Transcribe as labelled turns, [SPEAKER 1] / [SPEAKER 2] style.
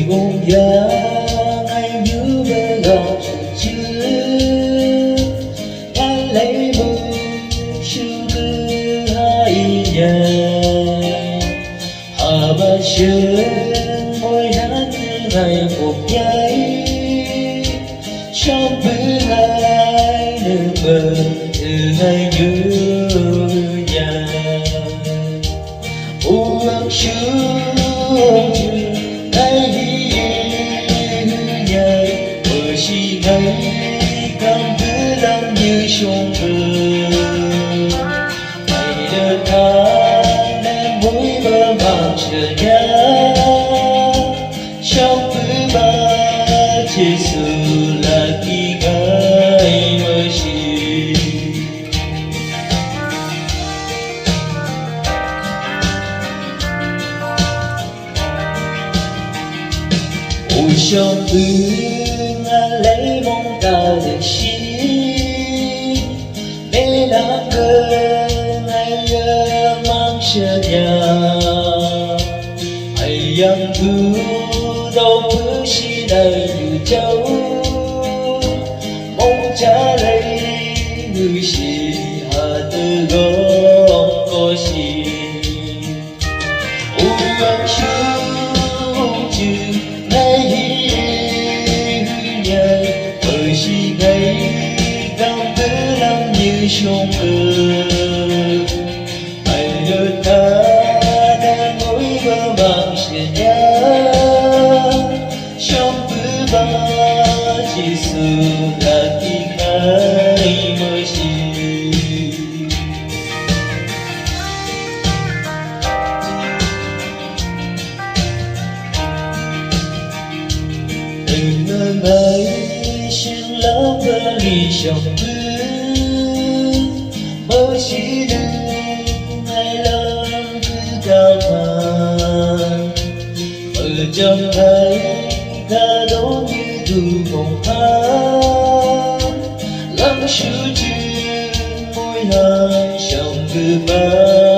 [SPEAKER 1] buồn giá ngay như bé gà chưa ta lấy mừng sư cứ hai nhà hà ba sớm môi hát ngày một giây trong bữa ngày nước mơ từ ngày nhớ nhà uống sương ngày nhảy ở chỉ ngày cảm cứ lắm như trong mơ ngày đơn tháng em mỗi bờ mang chờ nhà trong bữa ba chỉ sự là khi ngày mới chỉ ôi trong bữa lấy mong ta được xin để làm cơn ngày nhớ mang chờ nhà hãy yang thứ đâu cứ chỉ đời như châu mong trả lấy người chỉ hà tư gom có gì uống sương chừng ngày nhảy ở chỉ ngày cảm cứ lắm như trong mơ hãy đơn ta đang mỗi bờ bằng chia nhớ trong bữa ba chỉ sự là khi ngày mới chỉ từng nơi mấy xin lắm và ly trong bữa mới chỉ đừng ngày lớn cứ cao thang ở trong thấy ta đổ như từ vòng hát lắm sự chuyện môi hài trong cứ ba